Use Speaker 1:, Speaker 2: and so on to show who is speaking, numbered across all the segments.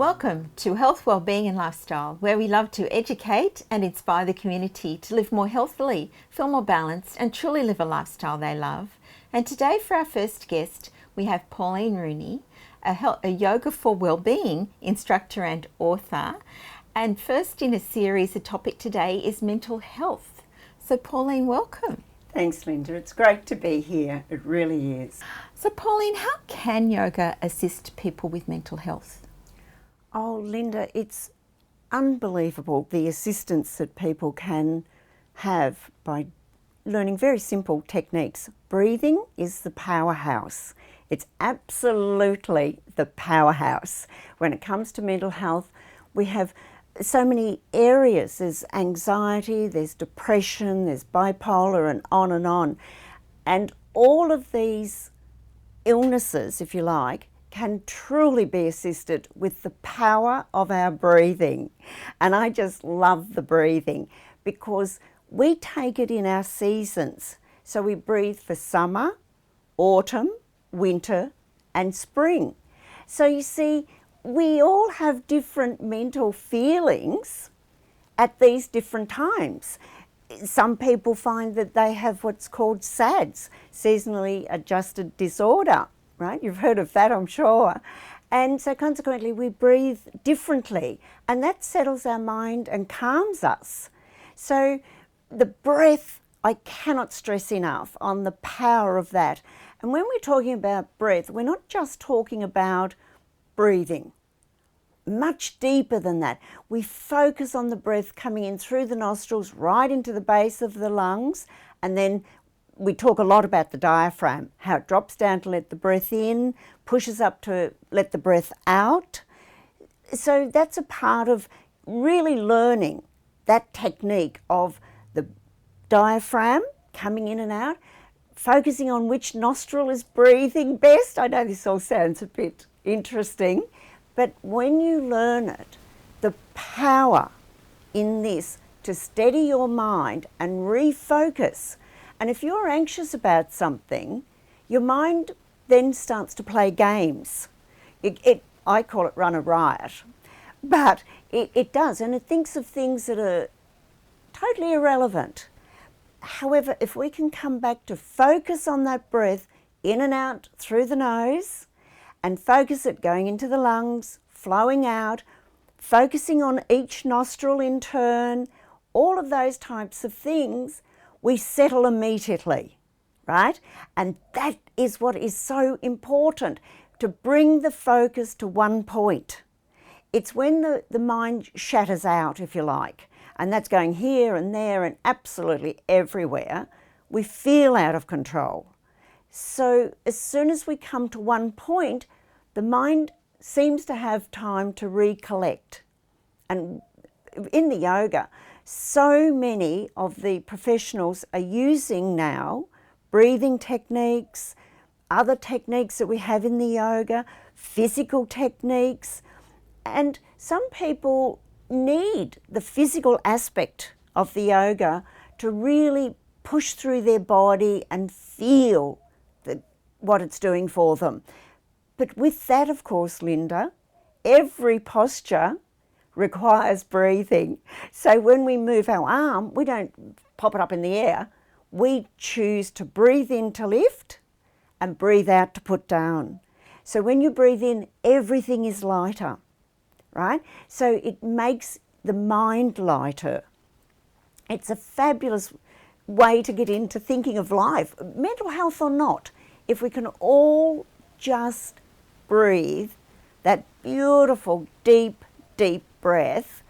Speaker 1: Welcome to Health, Wellbeing and Lifestyle, where we love to educate and inspire the community to live more healthily, feel more balanced and truly live a lifestyle they love. And today for our first guest, we have Pauline Rooney, a yoga for wellbeing instructor and author. And first in a series, the topic today is mental health. So Pauline, welcome.
Speaker 2: Thanks, Linda. It's great to be here. It really is.
Speaker 1: So Pauline, how can yoga assist people with mental health?
Speaker 2: Oh, Linda, it's unbelievable the assistance that people can have by learning very simple techniques. Breathing is the powerhouse. It's absolutely the powerhouse. When it comes to mental health, we have so many areas. There's anxiety, there's depression, there's bipolar and on and on. And all of these illnesses, if you like, can truly be assisted with the power of our breathing. And I just love the breathing because we take it in our seasons. So we breathe for summer, autumn, winter and spring. So you see, we all have different mental feelings at these different times. Some people find that they have what's called SADS, seasonally adjusted disorder, right? You've heard of that, I'm sure. And so consequently, we breathe differently and that settles our mind and calms us. So the breath, I cannot stress enough on the power of that. And when we're talking about breath, we're not just talking about breathing. Much deeper than that. We focus on the breath coming in through the nostrils, right into the base of the lungs, and then we talk a lot about the diaphragm, how it drops down to let the breath in, pushes up to let the breath out. So that's a part of really learning that technique of the diaphragm coming in and out, focusing on which nostril is breathing best. I know this all sounds a bit interesting, but when you learn it, the power in this to steady your mind and refocus. And if you're anxious about something, your mind then starts to play games. I call it run a riot, but it does, and it thinks of things that are totally irrelevant. However, if we can come back to focus on that breath in and out through the nose and focus it going into the lungs, flowing out, focusing on each nostril in turn, all of those types of things, we settle immediately, right? And that is what is so important, to bring the focus to one point. It's when the mind shatters out, if you like, and that's going here and there and absolutely everywhere, we feel out of control. So as soon as we come to one point, the mind seems to have time to recollect. And in the yoga, so many of the professionals are using now breathing techniques, other techniques that we have in the yoga, physical techniques, and some people need the physical aspect of the yoga to really push through their body and feel what it's doing for them. But with that, of course, Linda, every posture requires breathing. So when we move our arm, we don't pop it up in the air. We choose to breathe in to lift and breathe out to put down. So when you breathe in, everything is lighter, right? So it makes the mind lighter. It's a fabulous way to get into thinking of life, mental health or not. If we can all just breathe that beautiful, deep, deep breath,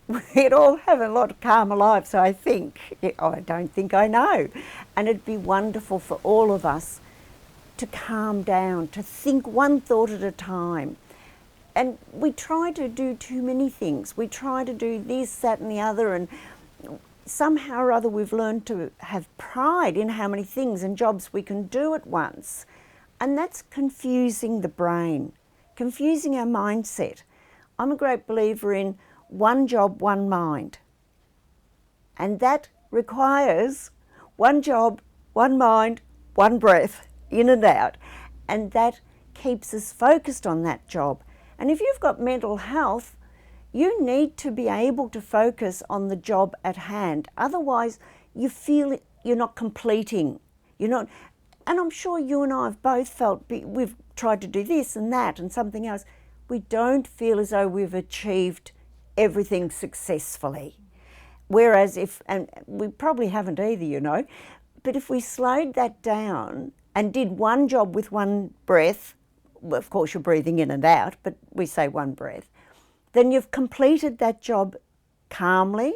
Speaker 2: we'd all have a lot calmer lives, I think. I don't think I know. And it'd be wonderful for all of us to calm down, to think one thought at a time. And we try to do too many things. We try to do this, that and the other, and somehow or other we've learned to have pride in how many things and jobs we can do at once. And that's confusing the brain, confusing our mindset. I'm a great believer in one job, one mind. And that requires one job, one mind, one breath, in and out. And that keeps us focused on that job. And if you've got mental health, you need to be able to focus on the job at hand. Otherwise, you feel you're not completing. You're not, and I'm sure you and I have both felt we've tried to do this and that and something else. We don't feel as though we've achieved everything successfully. Whereas and we probably haven't either, you know, but if we slowed that down and did one job with one breath, well, of course you're breathing in and out, but we say one breath, then you've completed that job calmly,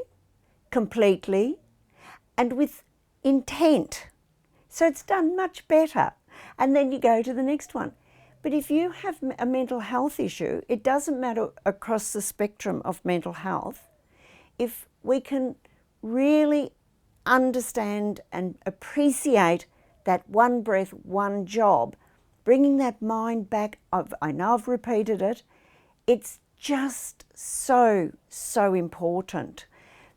Speaker 2: completely, and with intent. So it's done much better. And then you go to the next one. But if you have a mental health issue, it doesn't matter across the spectrum of mental health. If we can really understand and appreciate that one breath, one job, bringing that mind back, I know I've repeated it, it's just so important.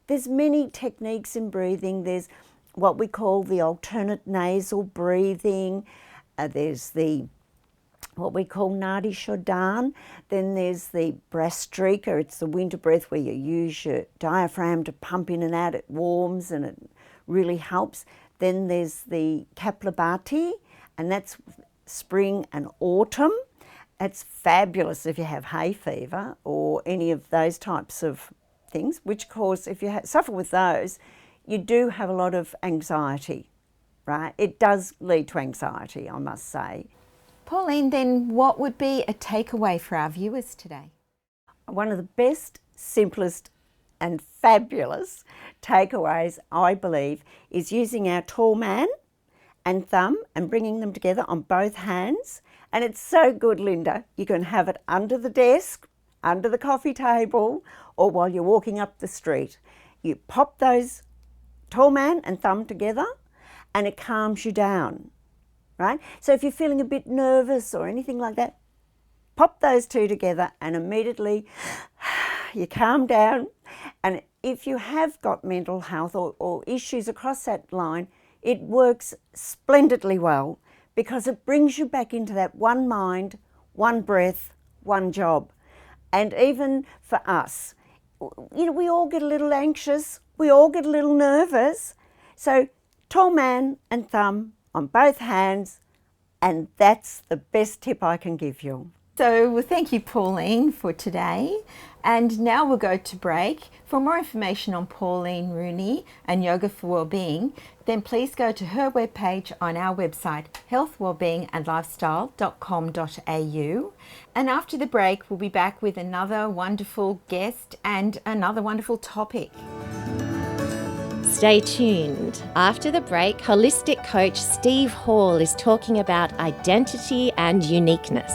Speaker 2: There's many techniques in breathing. There's what we call the alternate nasal breathing. There's what we call Nadi Shodhan. Then there's the Brastrika. It's the winter breath where you use your diaphragm to pump in and out. It warms and it really helps. Then there's the Kapalabhati, and that's spring and autumn. It's fabulous if you have hay fever or any of those types of things, which of course, if you suffer with those, you do have a lot of anxiety, right? It does lead to anxiety, I must say.
Speaker 1: Pauline, then what would be a takeaway for our viewers today?
Speaker 2: One of the best, simplest and fabulous takeaways, I believe, is using our tall man and thumb and bringing them together on both hands. And it's so good, Linda. You can have it under the desk, under the coffee table, or while you're walking up the street. You pop those tall man and thumb together and it calms you down, right? So if you're feeling a bit nervous or anything like that, pop those two together and immediately you calm down. And if you have got mental health or issues across that line, it works splendidly well because it brings you back into that one mind, one breath, one job. And even for us, you know, we all get a little anxious, we all get a little nervous. So tall man and thumb on both hands, and that's the best tip I can give you.
Speaker 1: So well, thank you, Pauline, for today. And now we'll go to break. For more information on Pauline Rooney and Yoga for Wellbeing, then please go to her webpage on our website, healthwellbeingandlifestyle.com.au. And after the break, we'll be back with another wonderful guest and another wonderful topic.
Speaker 3: Stay tuned. After the break, holistic coach Steve Hall is talking about identity and uniqueness.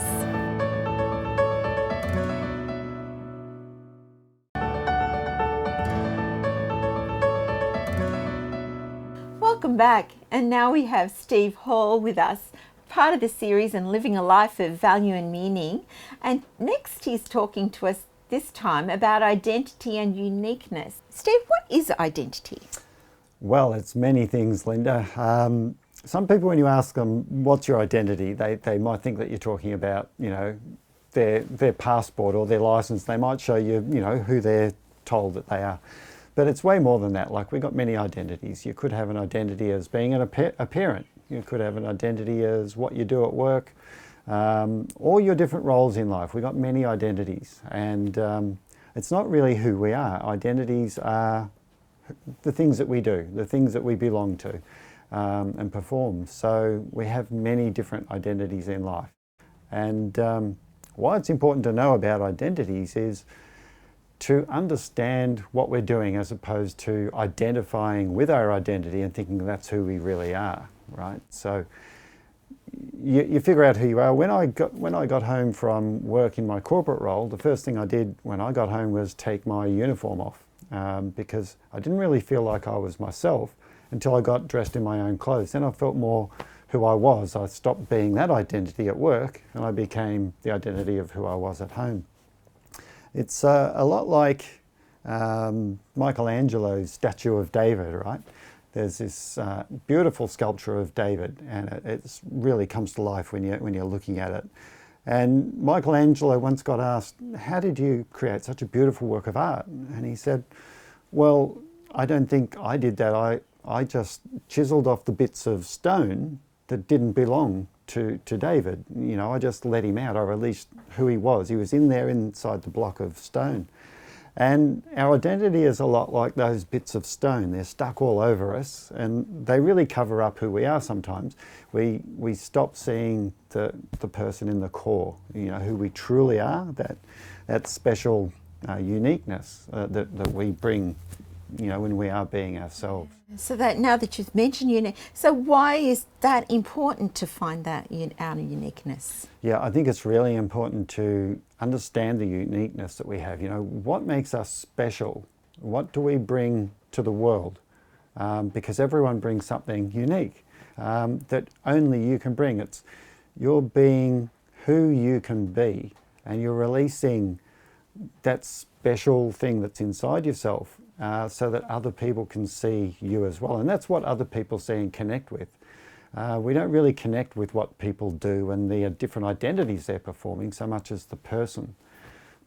Speaker 1: Welcome back, and now we have Steve Hall with us, part of the series on living a life of value and meaning. And next he's talking to us this time about identity and uniqueness. Steve, what is identity?
Speaker 4: Well, it's many things, Linda. Some people, when you ask them, what's your identity, they might think that you're talking about, you know, their passport or their license. They might show you, you know, who they're told that they are. But it's way more than that. Like, we've got many identities. You could have an identity as being a parent. You could have an identity as what you do at work, or your different roles in life. We've got many identities, and it's not really who we are. Identities are the things that we do, the things that we belong to and perform. So we have many different identities in life. And why it's important to know about identities is to understand what we're doing as opposed to identifying with our identity and thinking that's who we really are, right? So you figure out who you are. When I got home from work in my corporate role, the first thing I did when I got home was take my uniform off because I didn't really feel like I was myself until I got dressed in my own clothes. Then I felt more who I was. I stopped being that identity at work and I became the identity of who I was at home. It's a lot like Michelangelo's statue of David, right? There's this beautiful sculpture of David, and it really comes to life when you're looking at it. And Michelangelo once got asked, how did you create such a beautiful work of art? And he said, well, I don't think I did that. I just chiseled off the bits of stone that didn't belong to David. You know, I just let him out. I released who he was. He was in there inside the block of stone. And our identity is a lot like those bits of stone. They're stuck all over us, and they really cover up who we are sometimes. We stop seeing the person in the core, you know, who we truly are, that special uniqueness that we bring, you know, when we are being ourselves.
Speaker 1: So that now that you've mentioned unique, so why is that important to find that our uniqueness?
Speaker 4: Yeah, I think it's really important to understand the uniqueness that we have. You know, what makes us special? What do we bring to the world? Because everyone brings something unique that only you can bring. It's you're being who you can be, and you're releasing that special thing that's inside yourself so that other people can see you as well. And that's what other people see and connect with. We don't really connect with what people do and the different identities they're performing so much as the person.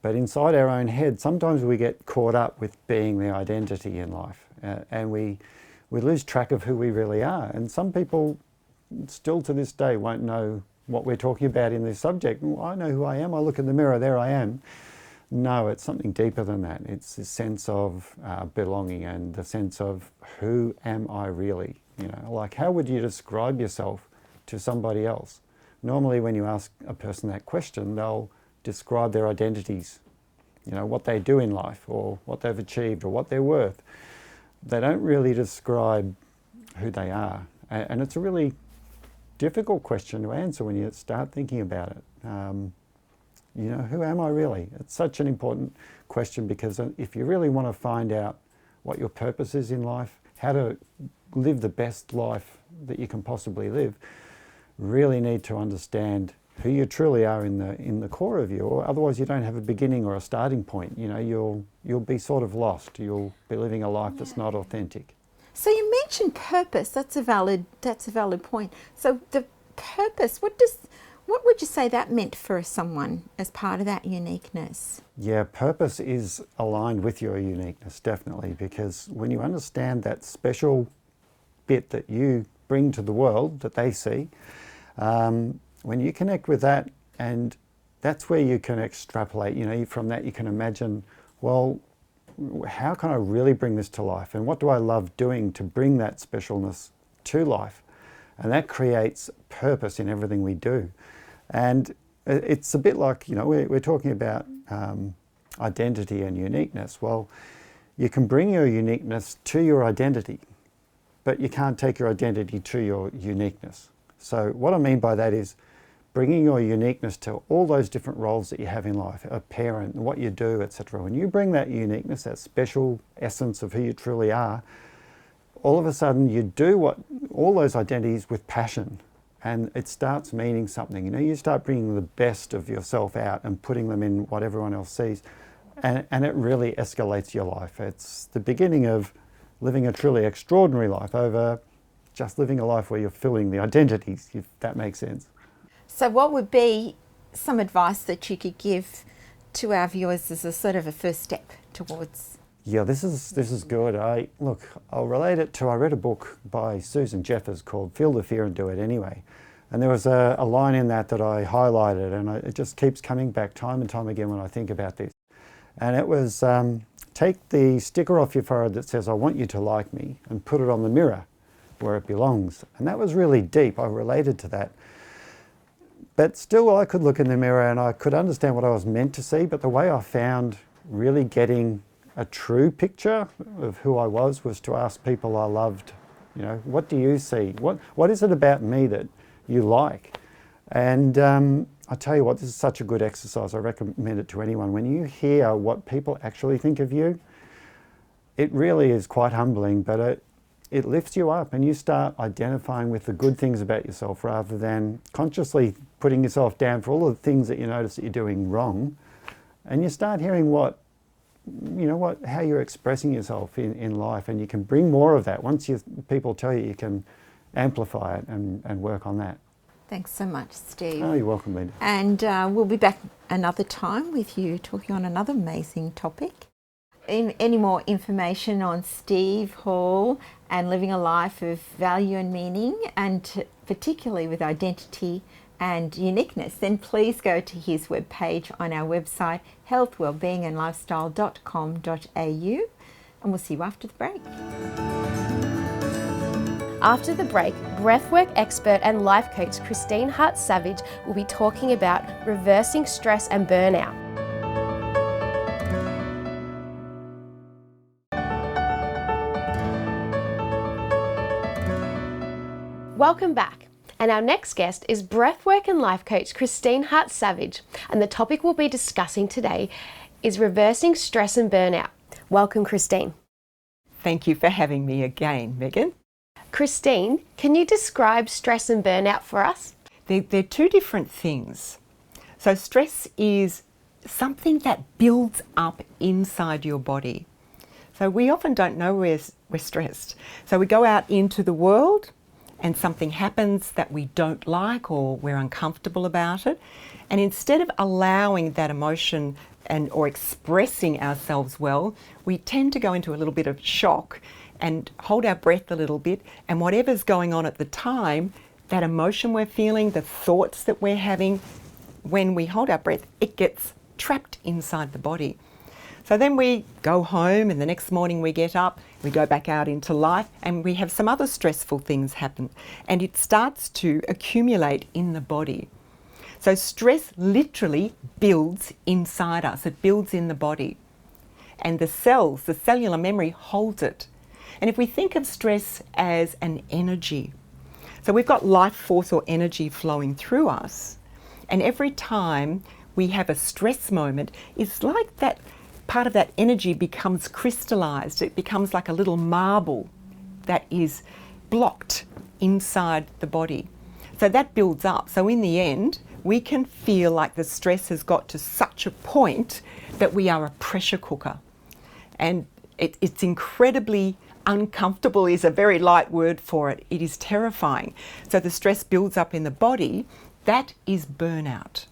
Speaker 4: But inside our own head, sometimes we get caught up with being the identity in life, and we lose track of who we really are. And some people still to this day won't know what we're talking about in this subject. Well, I know who I am. I look in the mirror, there I am. No, it's something deeper than that. It's the sense of belonging and the sense of who am I really? You know, like how would you describe yourself to somebody else? Normally when you ask a person that question, they'll describe their identities, you know, what they do in life or what they've achieved or what they're worth. They don't really describe who they are. And it's a really difficult question to answer when you start thinking about it. You know, who am I really? It's such an important question because if you really want to find out what your purpose is in life, how to live the best life that you can possibly live, really need to understand who you truly are in the core of you, or otherwise you don't have a beginning or a starting point. You know, you'll be sort of lost. You'll be living a life that's not authentic.
Speaker 1: So you mentioned purpose. That's a valid point. So the purpose, what would you say that meant for someone as part of that uniqueness?
Speaker 4: Yeah, purpose is aligned with your uniqueness, definitely, because when you understand that special bit that you bring to the world that they see, when you connect with that, and that's where you can extrapolate, you know, from that you can imagine, well, how can I really bring this to life? And what do I love doing to bring that specialness to life? And that creates purpose in everything we do. And it's a bit like, you know, we're talking about identity and uniqueness. Well, you can bring your uniqueness to your identity, but you can't take your identity to your uniqueness. So what I mean by that is bringing your uniqueness to all those different roles that you have in life, a parent, what you do, etc. When you bring that uniqueness, that special essence of who you truly are, all of a sudden you do all those identities with passion, and it starts meaning something. You know, you start bringing the best of yourself out and putting them in what everyone else sees, and it really escalates your life. It's the beginning of living a truly extraordinary life over just living a life where you're filling the identities, if that makes sense.
Speaker 1: So what would be some advice that you could give to our viewers as a sort of a first step towards?
Speaker 4: Yeah, this is good. I'll relate it to, I read a book by Susan Jeffers called Feel the Fear and Do It Anyway. And there was a line in that I highlighted, and it just keeps coming back time and time again when I think about this. And it was, take the sticker off your forehead that says, I want you to like me, and put it on the mirror where it belongs. And that was really deep. I related to that. But still, I could look in the mirror and I could understand what I was meant to see, but the way I found really getting a true picture of who I was to ask people I loved, you know, what do you see? What is it about me that you like? And I tell you what, this is such a good exercise. I recommend it to anyone. When you hear what people actually think of you, it really is quite humbling, but it lifts you up and you start identifying with the good things about yourself rather than consciously putting yourself down for all the things that you notice that you're doing wrong. And you start hearing how you're expressing yourself in life, and you can bring more of that. Once people tell you, you can amplify it and work on that.
Speaker 1: Thanks so much, Steve.
Speaker 4: Oh, you're welcome, Linda.
Speaker 1: And we'll be back another time with you talking on another amazing topic. Any more information on Steve Hall and living a life of value and meaning, and particularly with identity and uniqueness, then please go to his webpage on our website, healthwellbeingandlifestyle.com.au, and we'll see you after the break.
Speaker 3: After the break, breathwork expert and life coach Christine Hart-Savage will be talking about reversing stress and burnout. Welcome back. And our next guest is breathwork and life coach Christine Hart-Savage, and the topic we'll be discussing today is reversing stress and burnout. Welcome, Christine.
Speaker 5: Thank you for having me again, Megan.
Speaker 3: Christine, can you describe stress and burnout for us?
Speaker 5: They're two different things. So stress is something that builds up inside your body. So we often don't know we're stressed. So we go out into the world and something happens that we don't like or we're uncomfortable about it. And instead of allowing that emotion or expressing ourselves well, we tend to go into a little bit of shock and hold our breath a little bit, and whatever's going on at the time, that emotion we're feeling, the thoughts that we're having, when we hold our breath, it gets trapped inside the body. So then we go home, and the next morning we get up, we go back out into life, and we have some other stressful things happen, and it starts to accumulate in the body. So stress literally builds inside us, it builds in the body, and the cells, the cellular memory holds it. And if we think of stress as an energy, so we've got life force or energy flowing through us, and every time we have a stress moment, it's like that part of that energy becomes crystallized. It becomes like a little marble that is blocked inside the body. So that builds up. So in the end, we can feel like the stress has got to such a point that we are a pressure cooker. And it's incredibly uncomfortable is a very light word for it. It is terrifying. So the stress builds up in the body. That is burnout.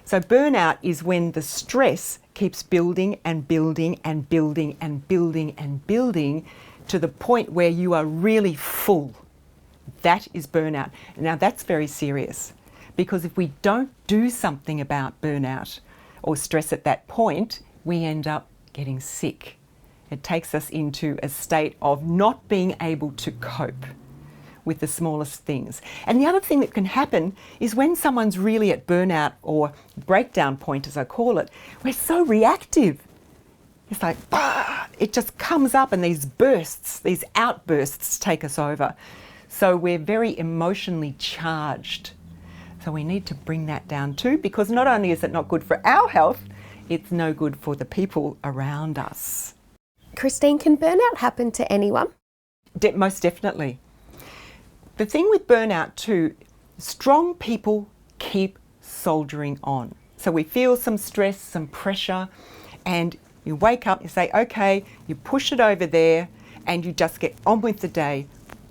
Speaker 5: So burnout is when the stress keeps building and building and building and building and building to the point where you are really full. That is burnout. Now that's very serious, because if we don't do something about burnout or stress at that point, we end up getting sick. It takes us into a state of not being able to cope with the smallest things. And the other thing that can happen is when someone's really at burnout or breakdown point, as I call it, we're so reactive. It's like, it just comes up, and these bursts, these outbursts take us over. So we're very emotionally charged. So we need to bring that down too, because not only is it not good for our health, it's no good for the people around us.
Speaker 3: Christine, can burnout happen to anyone?
Speaker 5: Most definitely. The thing with burnout too, strong people keep soldiering on. So we feel some stress, some pressure, and you wake up, you say, okay, you push it over there, and you just get on with the day.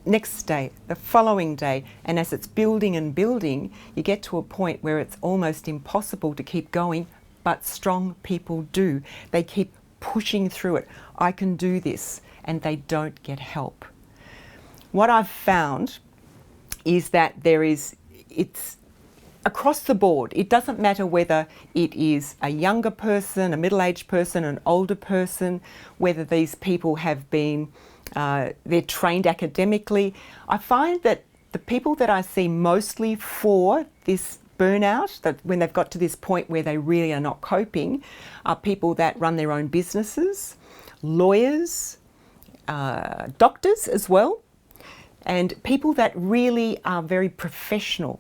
Speaker 5: Next day, the following day, and as it's building and building, you get to a point where it's almost impossible to keep going, but strong people do. They keep pushing through it. I can do this, and they don't get help. What I've found is that it's across the board. It doesn't matter whether it is a younger person, a middle-aged person, an older person, whether these people have been, they're trained academically. I find that the people that I see mostly for this burnout, that when they've got to this point where they really are not coping, are people that run their own businesses, lawyers, doctors as well, and people that really are very professional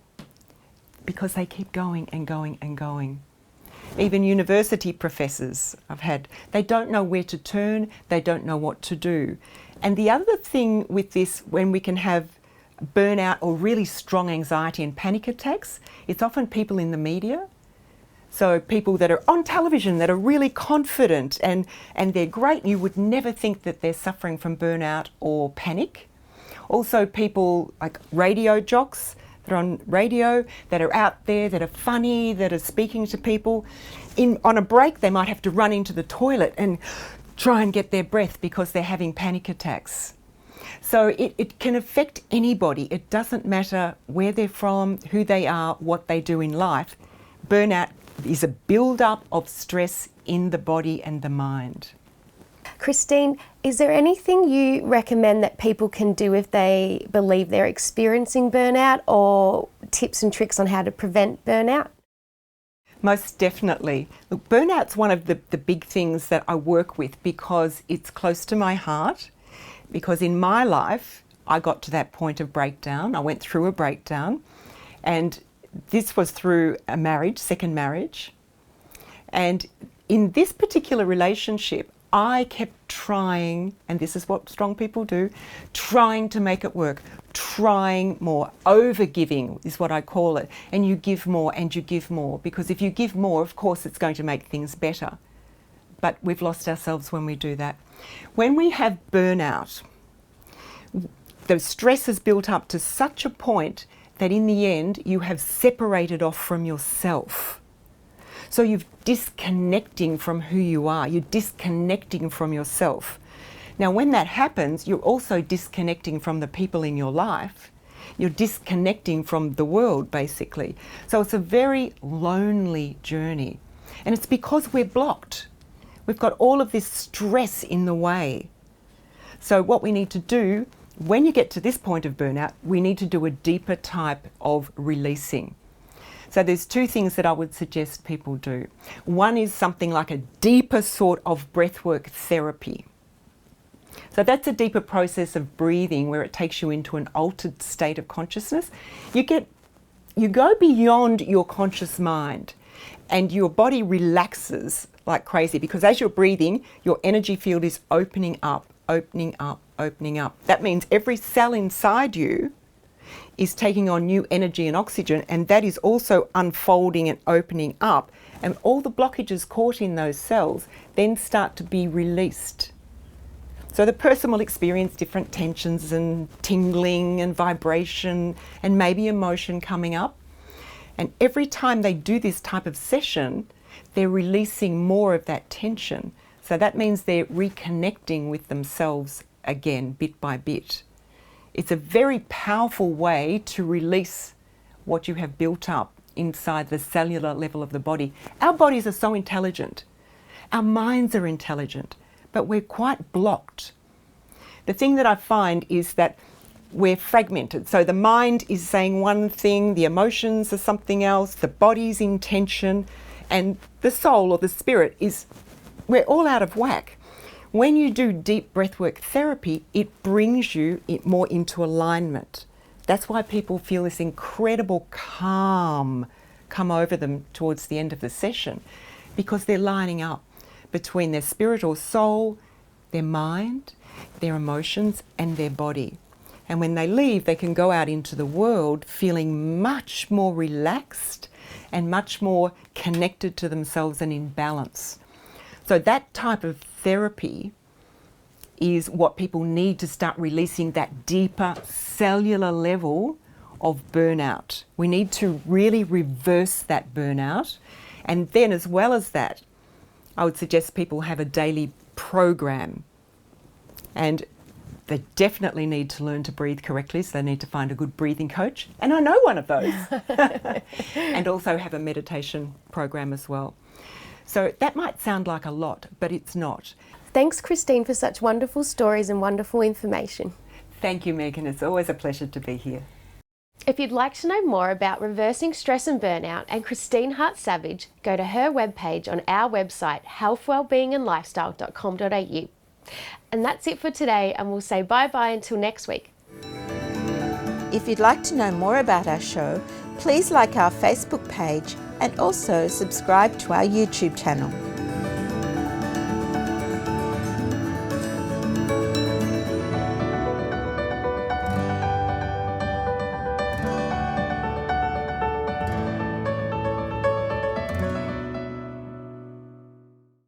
Speaker 5: because they keep going and going and going. Even university professors I've had, they don't know where to turn, they don't know what to do. And the other thing with this, when we can have burnout or really strong anxiety and panic attacks, it's often people in the media. So people that are on television that are really confident and they're great. You would never think that they're suffering from burnout or panic. Also people like radio jocks that are on radio, that are out there, that are funny, that are speaking to people. On a break, they might have to run into the toilet and try and get their breath because they're having panic attacks. So it can affect anybody. It doesn't matter where they're from, who they are, what they do in life. Burnout is a build-up of stress in the body and the mind.
Speaker 3: Christine, is there anything you recommend that people can do if they believe they're experiencing burnout, or tips and tricks on how to prevent burnout?
Speaker 5: Most definitely. Look, burnout's one of the big things that I work with because it's close to my heart, because in my life I got to that point of breakdown. I went through a breakdown, and this was through a marriage, second marriage. And in this particular relationship, I kept trying, and this is what strong people do, trying to make it work, trying more. Over-giving is what I call it. And you give more and you give more, because if you give more, of course, it's going to make things better. But we've lost ourselves when we do that. When we have burnout, the stress is built up to such a point that in the end, you have separated off from yourself. So you're disconnecting from who you are. You're disconnecting from yourself. Now, when that happens, you're also disconnecting from the people in your life. You're disconnecting from the world, basically. So it's a very lonely journey. And it's because we're blocked. We've got all of this stress in the way. So what we need to do, when you get to this point of burnout, we need to do a deeper type of releasing. So there's two things that I would suggest people do. One is something like a deeper sort of breathwork therapy. So that's a deeper process of breathing where it takes you into an altered state of consciousness. You go beyond your conscious mind, and your body relaxes like crazy, because as you're breathing, your energy field is opening up, opening up, opening up. That means every cell inside you is taking on new energy and oxygen, and that is also unfolding and opening up, and all the blockages caught in those cells then start to be released. So the person will experience different tensions and tingling and vibration and maybe emotion coming up, and every time they do this type of session, they're releasing more of that tension. So that means they're reconnecting with themselves again, bit by bit. It's a very powerful way to release what you have built up inside the cellular level of the body. Our bodies are so intelligent. Our minds are intelligent, but we're quite blocked. The thing that I find is that we're fragmented. So the mind is saying one thing, the emotions are something else, the body's in tension, and the soul or the spirit we're all out of whack. When you do deep breathwork therapy, it brings you more into alignment. That's why people feel this incredible calm come over them towards the end of the session, because they're lining up between their spirit or soul, their mind, their emotions, and their body. And when they leave, they can go out into the world feeling much more relaxed and much more connected to themselves and in balance. So that type of therapy is what people need to start releasing, that deeper cellular level of burnout. We need to really reverse that burnout. And then, as well as that, I would suggest people have a daily program. And they definitely need to learn to breathe correctly, so they need to find a good breathing coach. And I know one of those. And also have a meditation program as well. So that might sound like a lot, but it's not.
Speaker 3: Thanks, Christine, for such wonderful stories and wonderful information.
Speaker 5: Thank you, Megan. It's always a pleasure to be here.
Speaker 3: If you'd like to know more about reversing stress and burnout and Christine Hart-Savage, go to her webpage on our website, healthwellbeingandlifestyle.com.au. And that's it for today, and we'll say bye-bye until next week.
Speaker 1: If you'd like to know more about our show, please like our Facebook page and also subscribe to our YouTube channel.